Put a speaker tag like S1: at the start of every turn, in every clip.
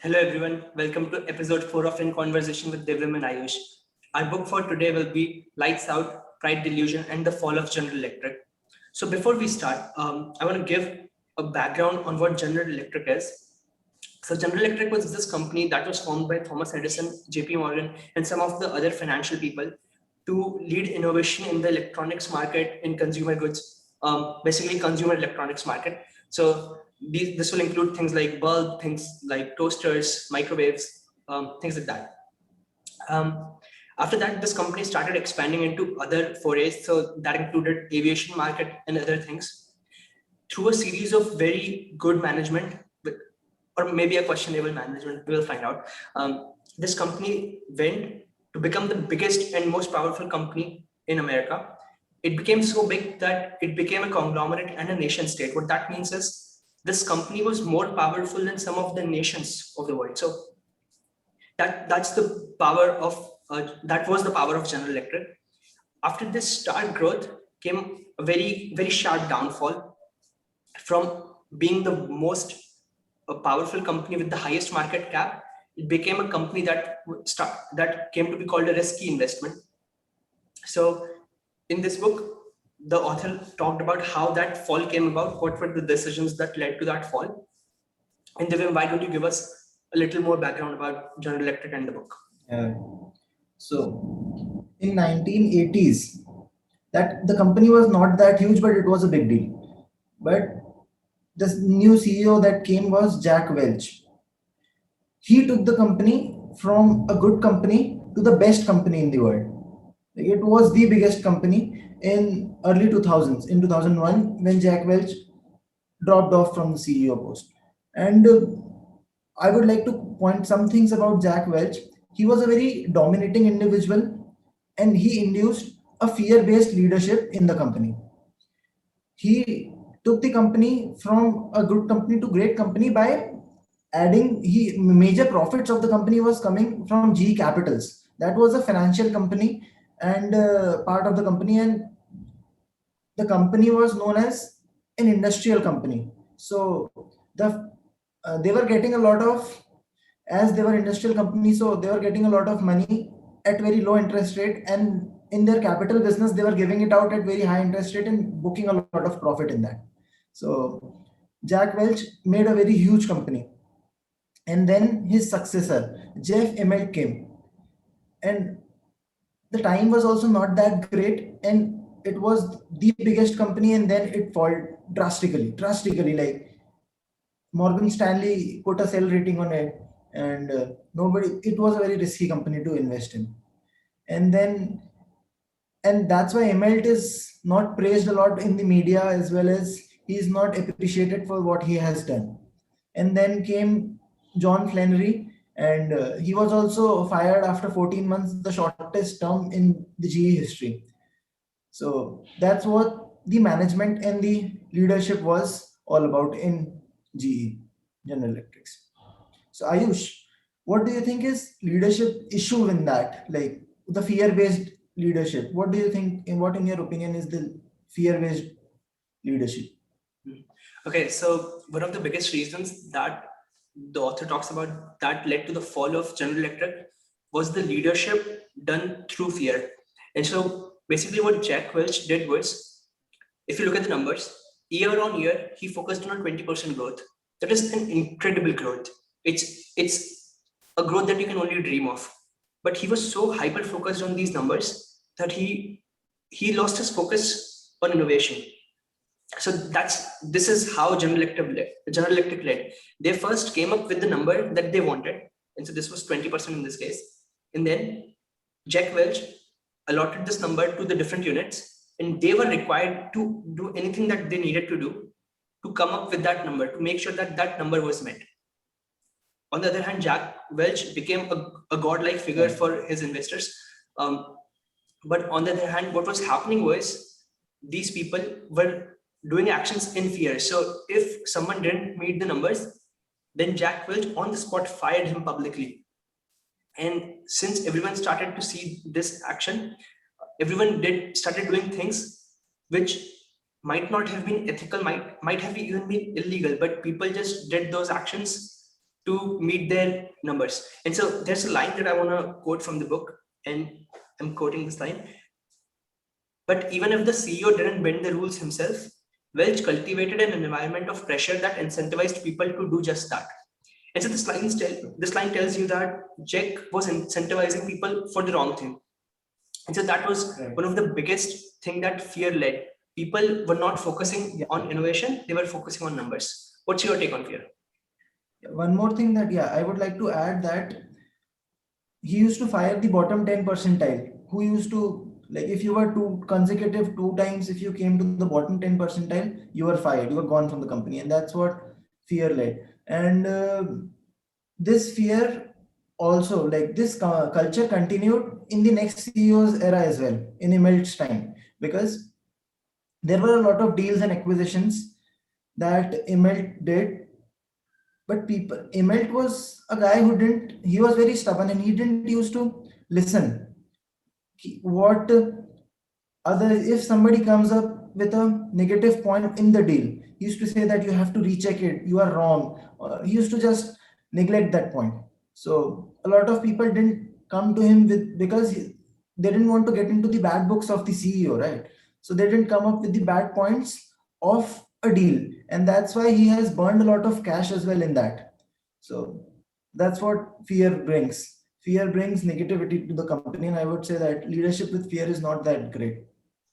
S1: Hello everyone, welcome to episode 4 of In Conversation with Divyam and Aayush. Our book for today will be Lights Out, Pride, Delusion and the Fall of General Electric. So before we start, I want to give a background on what General Electric is. So General Electric was this company that was formed by Thomas Edison, JP Morgan and some of the other financial people to lead innovation in the electronics market in consumer goods, basically consumer electronics market. So this will include things like bulb, things like toasters, microwaves, things like that. After that, this company started expanding into other forays. So that included aviation market and other things. Through a series of very good management, or maybe a questionable management, we'll find out. This company went to become the biggest and most powerful company in America. It became so big that it became a conglomerate and a nation state. What that means is this company was more powerful than some of the nations of the world. So that's the power of that was the power of General Electric. After this start growth came a very sharp downfall. From being the most powerful company with the highest market cap, it became a company that came to be called a risky investment. So in this book, the author talked about how that fall came about, what were the decisions that led to that fall. And Divyam, why don't you give us a little more background about General Electric and the book?
S2: So in 1980s, that the company was not that huge, but it was a big deal. But the new CEO that came was Jack Welch. He took the company from a good company to the best company in the world. It was the biggest company in early 2000s, in 2001, when Jack Welch dropped off from the CEO post. And I would like to point some things about Jack Welch. He was a very dominating individual and he induced a fear based leadership in the company. He took the company from a good company to great company by adding he major profits of the company was coming from GE Capitals. That was a financial company and part of the company, and the company was known as an industrial company. So they were getting a lot of, as they were industrial companies, so they were getting a lot of money at very low interest rate, and in their capital business they were giving it out at very high interest rate and booking a lot of profit in that. So Jack Welch made a very huge company, and then his successor Jeff Immelt came, and the time was also not that great, and it was the biggest company, and then it fall drastically, like Morgan Stanley put a sell rating on it, and nobody. It was a very risky company to invest in, and then and that's why Immelt is not praised a lot in the media, as well as he is not appreciated for what he has done. And then came John Flannery, and he was also fired after 14 months, the shortest term in the GE history. So that's what the management and the leadership was all about in GE, General Electrics. So Ayush, what do you think is leadership issue in that? Like the fear-based leadership. What do you think? What in your opinion is the fear-based leadership?
S1: Okay, so one of the biggest reasons that the author talks about that led to the fall of General Electric was the leadership done through fear. And so basically what Jack Welch did was, if you look at the numbers, year on year, he focused on a 20% growth. That is an incredible growth. It's a growth that you can only dream of. But he was so hyper focused on these numbers that he lost his focus on innovation. So this is how General Electric led. They first came up with the number that they wanted, and so this was 20% in this case. And then Jack Welch allotted this number to the different units, and they were required to do anything that they needed to do to come up with that number, to make sure that that number was met. On the other hand, Jack Welch became a godlike figure for his investors. But on the other hand, what was happening was these people were doing actions in fear. So if someone didn't meet the numbers, then Jack Welch on the spot fired him publicly. And since everyone started to see this action, everyone started doing things which might not have been ethical, might have even been illegal, but people just did those actions to meet their numbers. And so there's a line that I want to quote from the book, and I'm quoting this line. But even if the CEO didn't bend the rules himself, Welch cultivated an environment of pressure that incentivized people to do just that. And so this line tells you that Jack was incentivizing people for the wrong thing. And so that was one of the biggest thing that fear led. People were not focusing on innovation, they were focusing on numbers. What's your take on fear?
S2: One more thing that I would like to add that he used to fire the bottom 10 percentile who used to, like, if you were two times, if you came to the bottom 10 percentile, you were fired, you were gone from the company. And that's what fear led. And this fear also, like, this culture continued in the next CEO's era as well, in Immelt's time, because there were a lot of deals and acquisitions that Immelt did. But Immelt was a guy he was very stubborn, and he didn't used to listen. What if somebody comes up with a negative point in the deal, he used to say that you have to recheck it, you are wrong. He used to just neglect that point. So a lot of people didn't come to him because they didn't want to get into the bad books of the CEO, right? So they didn't come up with the bad points of a deal, and that's why he has burned a lot of cash as well in that. So that's what fear brings negativity to the company, and I would say that leadership with fear is not that great.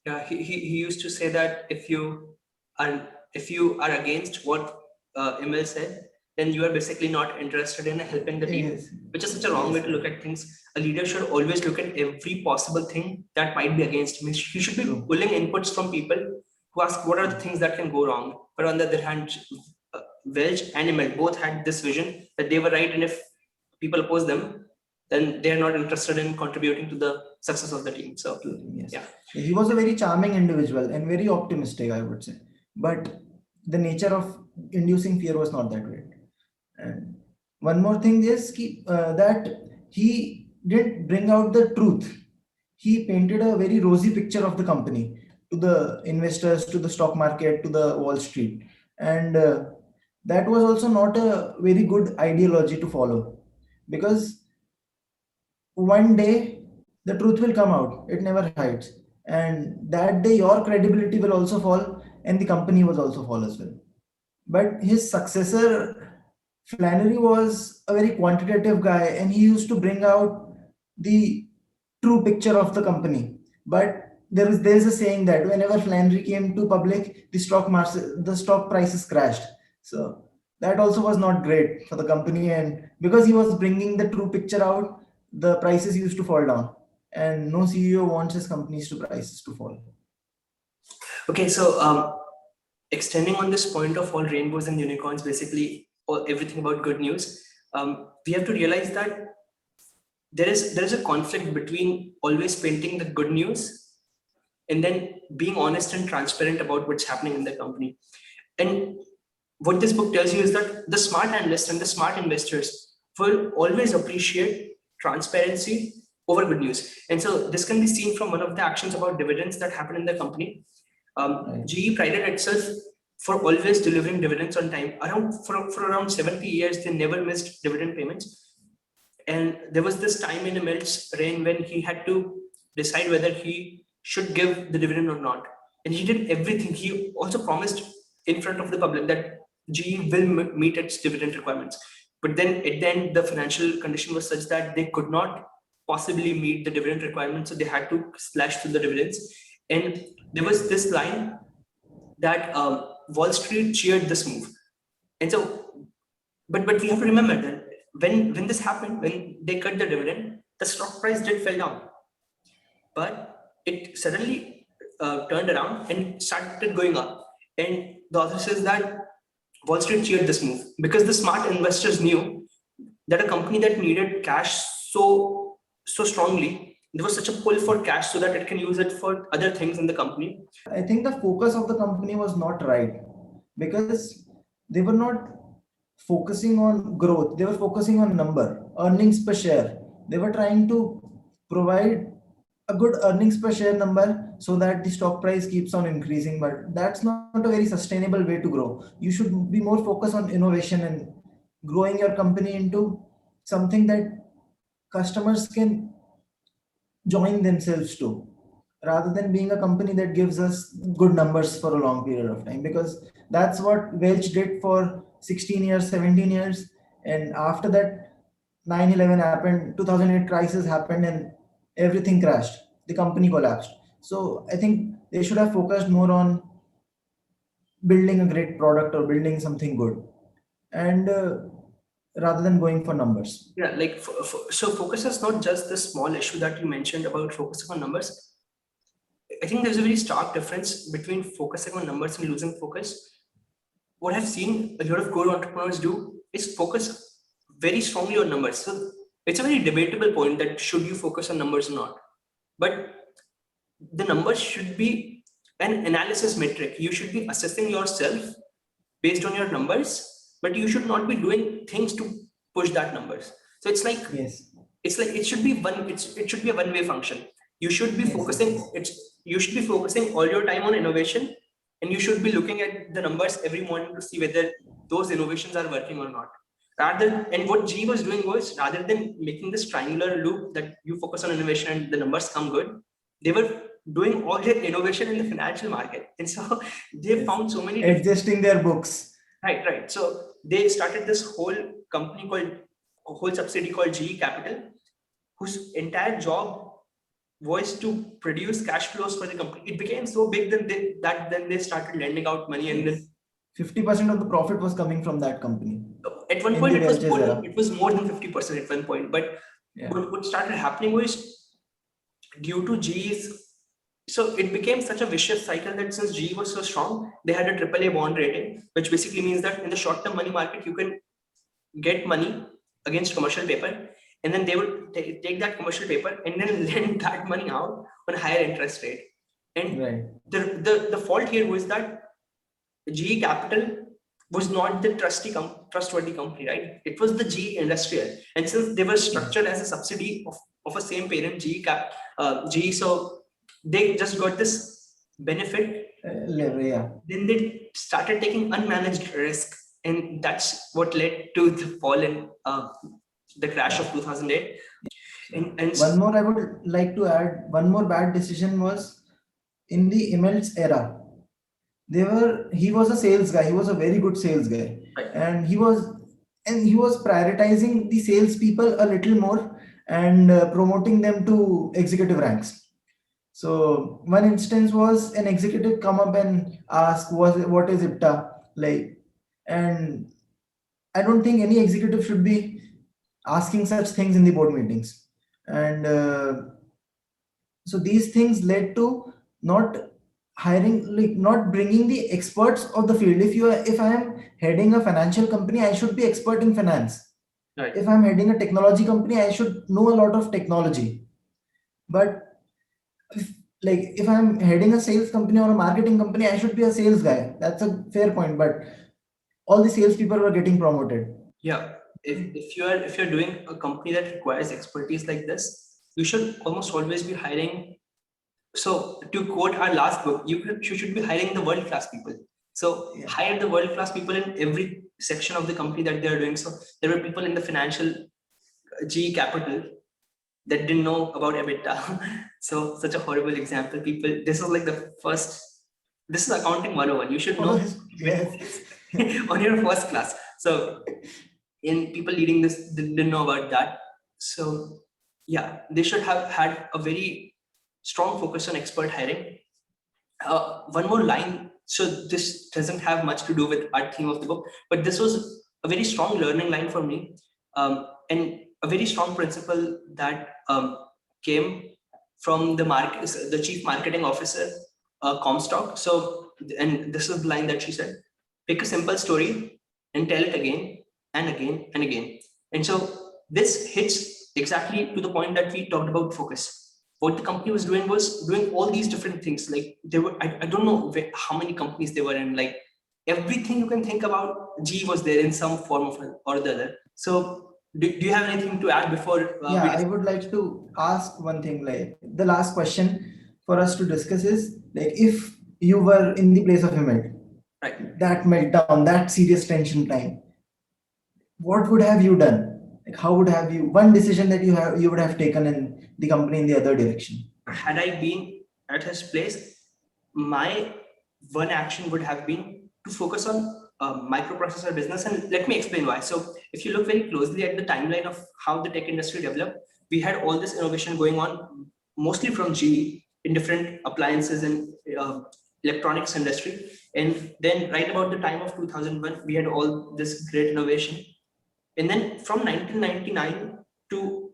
S1: Yeah, he used to say that if you are against what Immelt said, then you are basically not interested in helping the team, which is such a wrong way to look at things. A leader should always look at every possible thing that might be against him. He should be pulling inputs from people who ask what are the things that can go wrong. But on the other hand, Welch and Immelt both had this vision that they were right, and if people oppose them, then they are not interested in contributing to the success of the team. So
S2: yes.
S1: Yeah,
S2: he was a very charming individual and very optimistic, I would say. But the nature of inducing fear was not that great. And one more thing is that he didn't bring out the truth. He painted a very rosy picture of the company to the investors, to the stock market, to the Wall Street. And that was also not a very good ideology to follow, because one day the truth will come out, it never hides. And that day your credibility will also fall, and the company will also fall as well. But his successor, Flannery, was a very quantitative guy, and he used to bring out the true picture of the company. But there is a saying that whenever Flannery came to public, the stock prices crashed. So that also was not great for the company, and because he was bringing the true picture out, the prices used to fall down. And no CEO wants his companies to prices to fall.
S1: Okay, so extending on this point of all rainbows and unicorns, basically everything about good news, we have to realize that there is a conflict between always painting the good news and then being honest and transparent about what's happening in the company. And what this book tells you is that the smart analysts and the smart investors will always appreciate transparency over good news. And so this can be seen from one of the actions about dividends that happen in the company. GE prided itself for always delivering dividends on time. For around 70 years, they never missed dividend payments. And there was this time in Immelt's reign when he had to decide whether he should give the dividend or not. And he did everything. He also promised in front of the public that GE will meet its dividend requirements. But then at the end, the financial condition was such that they could not possibly meet the dividend requirements. So they had to slash through the dividends. And there was this line that Wall Street cheered this move. And so, but we have to remember that when this happened, when they cut the dividend, the stock price did fell down. But it suddenly turned around and started going up. And the author says that Wall Street cheered this move because the smart investors knew that a company that needed cash so strongly, there was such a pull for cash so that it can use it for other things in the company.
S2: I think the focus of the company was not right, because they were not focusing on growth. They were focusing on earnings per share. They were trying to provide a good earnings per share number so that the stock price keeps on increasing. But that's not a very sustainable way to grow. You should be more focused on innovation and growing your company into something that customers can join themselves to, rather than being a company that gives us good numbers for a long period of time, because that's what Welch did for 16 years, 17 years. And after that, 9/11 happened, 2008 crisis happened, and everything crashed. The company collapsed. So I think they should have focused more on building a great product or building something good, and rather than going for numbers.
S1: Yeah, like so focus is not just the small issue that you mentioned about focusing on numbers. I think there's a very stark difference between focusing on numbers and losing focus. What I've seen a lot of good entrepreneurs do is focus very strongly on numbers. So it's a very debatable point that should you focus on numbers or not. But the numbers should be an analysis metric. You should be assessing yourself based on your numbers, but you should not be doing things to push that numbers. So
S2: Yes.
S1: it's like it should be it should be a one-way function. You should be
S2: Yes,
S1: focusing
S2: yes.
S1: you should be focusing all your time on innovation, and you should be looking at the numbers every morning to see whether those innovations are working or not. And what G was doing was, rather than making this triangular loop that you focus on innovation and the numbers come good, they were doing all their innovation in the financial market. And so they
S2: Yes.
S1: found so many
S2: Adjusting their books.
S1: Right. So they started this whole company called a whole subsidiary called GE Capital, whose entire job was to produce cash flows for the company. It became so big that then they started lending out money, and then
S2: 50% of the profit was coming from that company
S1: at one
S2: in
S1: point
S2: the Welch's era.
S1: it was more than 50% at one point. But
S2: Yeah.
S1: what started happening was, due to GE's, so it became such a vicious cycle that since GE was so strong, they had a AAA bond rating, which basically means that in the short-term money market, you can get money against commercial paper, and then they would take that commercial paper and then lend that money out on a higher interest rate. And
S2: Right.
S1: the fault here was that GE Capital was not the trustworthy company, right? It was the GE Industrial, and since they were structured as a subsidy of a same parent, GE, so they just got this benefit.
S2: Yeah.
S1: Then they started taking unmanaged risk, and that's what led to the fall in the crash of 2008. And
S2: One more I would like to add, one more bad decision was in the Immelt's era. He was a sales guy. He was a very good sales guy,
S1: Right.
S2: and he was prioritizing the salespeople a little more, and promoting them to executive ranks. So one instance was an executive come up and ask, what is IPTA like? And I don't think any executive should be asking such things in the board meetings. And so these things led to not hiring, like not bringing the experts of the field. If I am heading a financial company, I should be expert in finance.
S1: Right.
S2: If I'm heading a technology company, I should know a lot of technology. But if I'm heading a sales company or a marketing company, I should be a sales guy. That's a fair point. But all the salespeople were getting promoted.
S1: Yeah, if you're doing a company that requires expertise like this, you should almost always be hiring. So to quote our last book, you should be hiring the world-class people. So
S2: Yeah.
S1: hire the world-class people in every section of the company that they're doing. So there were people in the financial GE Capital that didn't know about EBITDA. So such a horrible example. This is like this is accounting 101. You should know this
S2: Yes.
S1: on your first class. So in people leading this didn't know about that. So yeah, they should have had a very strong focus on expert hiring. One more line. So this doesn't have much to do with our theme of the book, but this was a very strong learning line for me, and a very strong principle that came from the chief marketing officer, Comstock. So, and this is the line that she said: "Pick a simple story and tell it again and again and again." And so this hits exactly to the point that we talked about focus. What the company was doing all these different things. Like I don't know how many companies they were in. Like everything you can think about, G was there in some form or the other. So do you have anything to add before?
S2: I would like to ask one thing. Like the last question for us to discuss is, like, if you were in the place of Immelt,
S1: Right.
S2: that meltdown, that serious tension time, what would have you done? Like, how would have you, one decision that you would have taken in the company in the other direction?
S1: Had I been at his place, my one action would have been to focus on microprocessor business. And let me explain why. So if you look very closely at the timeline of how the tech industry developed, we had all this innovation going on, mostly from GE in different appliances and electronics industry. And then right about the time of 2001, we had all this great innovation. And then from 1999 to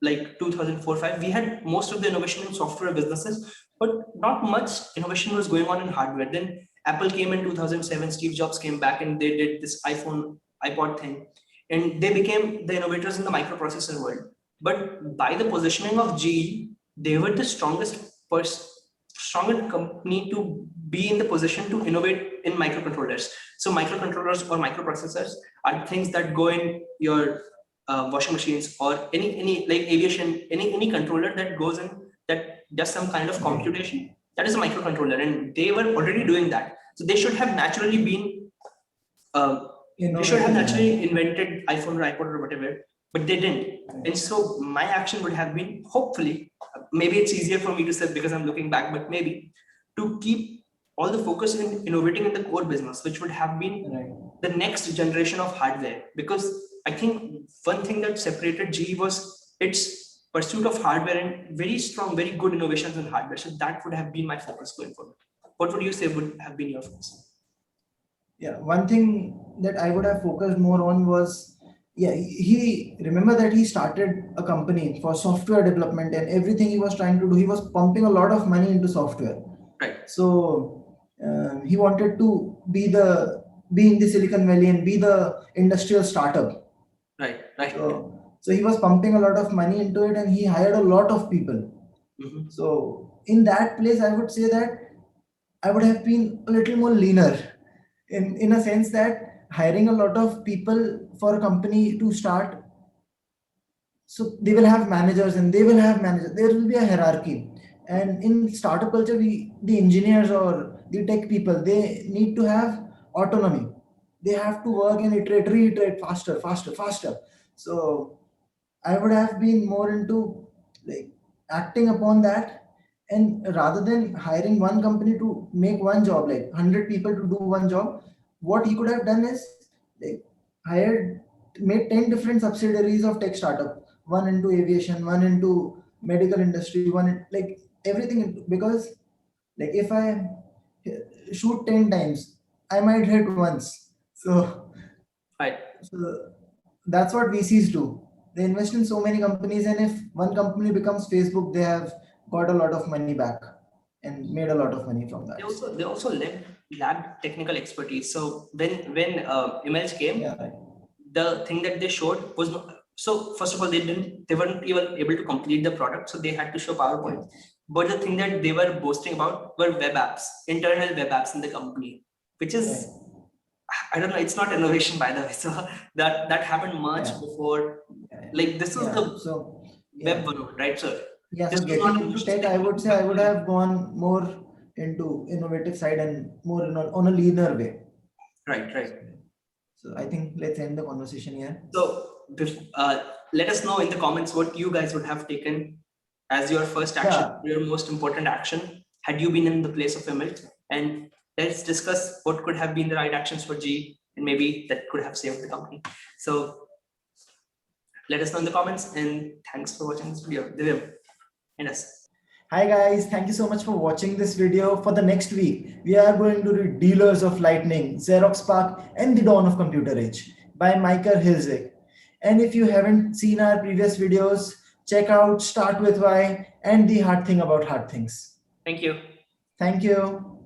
S1: like 2004-5, we had most of the innovation in software businesses, but not much innovation was going on in hardware. Then Apple came in 2007, Steve Jobs came back and they did this iPhone, iPod thing, and they became the innovators in the microprocessor world. But by the positioning of GE, they were the strongest company to be in the position to innovate in microcontrollers. So microcontrollers or microprocessors are things that go in your washing machines or any like aviation, any controller that goes in that does some kind of computation. That is a microcontroller, and they were already doing that. So they should have naturally been they should have naturally invented iPhone or iPod or whatever, but they didn't. And so my action would have been, hopefully, maybe it's easier for me to say because I'm looking back, but maybe to keep all the focus in innovating in the core business, which would have been the next generation of hardware. Because I think one thing that separated GE was its pursuit of hardware and very strong, very good innovations in hardware. So that would have been my focus going forward. What would you say would have been your focus?
S2: Yeah, one thing that I would have focused more on was, he remember that he started a company for software development, and everything he was trying to do, he was pumping a lot of money into software.
S1: Right.
S2: So he wanted to be in the Silicon Valley and be the industrial startup.
S1: Right.
S2: So he was pumping a lot of money into it, and he hired a lot of people. So in that place, I would say that I would have been a little more leaner in a sense that hiring a lot of people for a company to start. So they will have managers and they will have managers. There will be a hierarchy. And in startup culture, the engineers or the tech people, they need to have autonomy. They have to work and reiterate faster. So I would have been more into like acting upon that, and rather than hiring one company to make one job, like 100 people to do one job, what he could have done is like made 10 different subsidiaries of tech startup, one into aviation, one into medical industry, like everything, because like if I shoot 10 times, I might hit once. So that's what VCs do. They invest in so many companies, and if one company becomes Facebook, they have got a lot of money back and made a lot of money from that.
S1: They also lacked technical expertise. So when Immelt came, the thing that they showed was so first of all they weren't even able to complete the product, so they had to show PowerPoint. But the thing that they were boasting about were web apps, internal web apps in the company, which is I don't know, it's not innovation by the way. So that happened much before. Like this is the web one, right, sir?
S2: Yeah, so getting into tech, I would say I would have gone more into innovative side and more on a leaner way.
S1: Right.
S2: So I think let's end the conversation here.
S1: So let us know in the comments what you guys would have taken as your first action, your most important action, had you been in the place of Immelt. And let's discuss what could have been the right actions for G, and maybe that could have saved the company. So let us know in the comments, and thanks for watching this video. Divyam and us.
S2: Hi guys, thank you so much for watching this video. For the next week, we are going to read Dealers of Lightning, Xerox PARC, and the Dawn of Computer Age by Michael Hilzig. And if you haven't seen our previous videos, check out Start With Why and The Hard Thing About Hard Things.
S1: Thank you.
S2: Thank you.